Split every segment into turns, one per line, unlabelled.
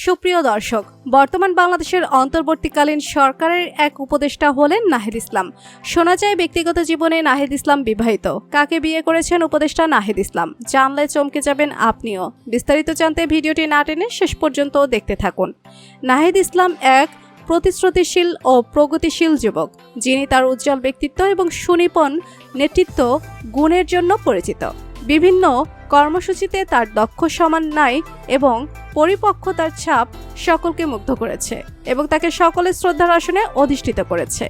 সুপ্রিয় দর্শক, বর্তমান বাংলাদেশের অন্তর্বর্তীকালীন সরকারের এক উপদেষ্টা হলেন নাহিদ ইসলাম। শোনা যায় ব্যক্তিগত জীবনে নাহিদ ইসলাম বিবাহিত। কাকে বিয়ে করেছেন উপদেষ্টা নাহিদ ইসলাম, জানলে চমকে যাবেন আপনিও। বিস্তারিত জানতে ভিডিওটি না টেনে শেষ পর্যন্ত দেখতে থাকুন। নাহিদ ইসলাম এক প্রতিশ্রুতিশীল ও প্রগতিশীল যুবক, যিনি তার উজ্জ্বল ব্যক্তিত্ব এবং সুনিপুণ নেতৃত্ব গুণের জন্য পরিচিত। বিভিন্ন কর্মসূচিতে তার দক্ষ সমন্বয় এবং পরিপক্কতার ছাপ সকলকে মুগ্ধ করেছে এবং তাকে সকলের শ্রদ্ধার আসনে অধিষ্ঠিত করেছে।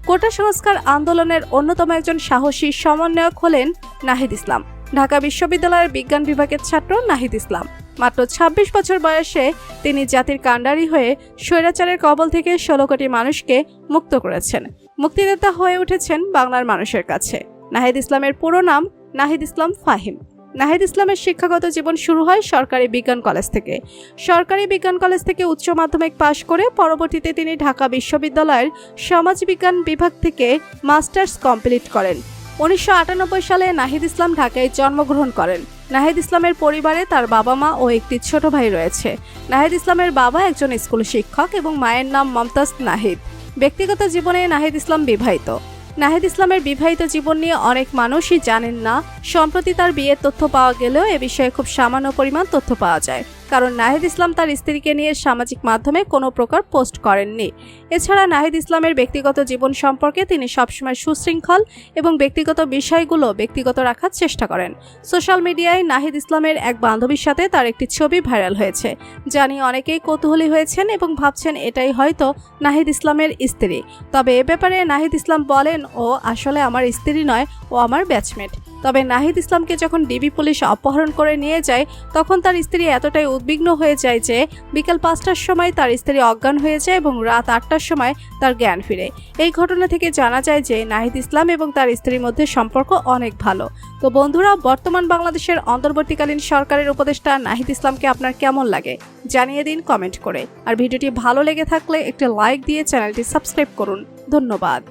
কোটা সংস্কার আন্দোলনের অন্যতম একজন সাহসী সমন্বয়ক হলেন নাহিদ ইসলাম। ঢাকা বিশ্ববিদ্যালয়ের বিজ্ঞান বিভাগের ছাত্র নাহিদ ইসলাম মাত্র ২৬ বছর বয়সে তিনি জাতির কাণ্ডারি হয়ে স্বৈরাচারের কবল থেকে ১৬ কোটি মানুষকে মুক্ত করেছেন। মুক্তিদাতা হয়ে উঠেছেন বাংলার মানুষের কাছে। নাহিদ ইসলামের পুরো নাম নাহিদ ইসলাম ফাহিম। নাহিদ ইসলামের শিক্ষাগত জীবন শুরু হয় সরকারি বিজ্ঞান কলেজ থেকে। সরকারি বিজ্ঞান কলেজ থেকে উচ্চ মাধ্যমিক পাশ করে পরবর্তীতে তিনি ঢাকা বিশ্ববিদ্যালয়ের সমাজবিজ্ঞান বিভাগ থেকে মাস্টার্স কমপ্লিট করেন। ১৯৯৮ সালে নাহিদ ইসলাম ঢাকায় জন্মগ্রহণ করেন। নাহিদ ইসলামের পরিবারে তার বাবা মা ও একটি ছোট ভাই রয়েছে। নাহিদ ইসলামের বাবা একজন স্কুল শিক্ষক এবং মায়ের নাম মমতাজ নাহিদ। ব্যক্তিগত জীবনে নাহিদ ইসলাম বিবাহিত। নাহিদ ইসলামের বিবাহিত জীবন নিয়ে অনেক মানুষই জানেন না। সম্প্রতি তার বিয়ের তথ্য পাওয়া গেলেও এ বিষয়ে খুব সামান্য পরিমাণ তথ্য পাওয়া যায়, কারণ নাহিদ ইসলাম তার স্ত্রীকে নিয়ে সামাজিক মাধ্যমে কোনো প্রকার পোস্ট করেননি। এছাড়া নাহিদ ইসলামের ব্যক্তিগত জীবন সম্পর্কে তিনি সবসময় সুশৃঙ্খল এবং ব্যক্তিগত বিষয়গুলো ব্যক্তিগত রাখার চেষ্টা করেন। সোশ্যাল মিডিয়ায় নাহিদ ইসলামের এক বান্ধবীর সাথে তার একটি ছবি ভাইরাল হয়েছে, যা নিয়ে অনেকেই কৌতূহলী হয়েছেন এবং ভাবছেন এটাই হয়তো নাহিদ ইসলামের স্ত্রী। তবে এ ব্যাপারে নাহিদ ইসলাম বলেন, ও আসলে আমার স্ত্রী নয়, ও আমার ব্যাচমেট। তবে নাহিদ ইসলামকে যখন ডিবি পুলিশ অপহরণ করে নিয়ে যায়, তখন তার স্ত্রী এতটাই উদ্বিগ্ন হয়ে যায় যে বিকেল ৫টার সময় তার স্ত্রী অজ্ঞান হয়ে যায় এবং রাত ৮টার সময় তার জ্ঞান ফিরে। এই ঘটনা থেকে জানা যায় যে নাহিদ ইসলাম এবং তার স্ত্রীর মধ্যে সম্পর্ক অনেক ভালো। তো বন্ধুরা, বর্তমান বাংলাদেশের অন্তর্বর্তীকালীন সরকারের উপদেষ্টা নাহিদ ইসলামকে আপনার কেমন লাগে জানিয়ে দিন কমেন্ট করে। আর ভিডিওটি ভালো লেগে থাকলে একটি লাইক দিয়ে চ্যানেলটি সাবস্ক্রাইব করুন। ধন্যবাদ।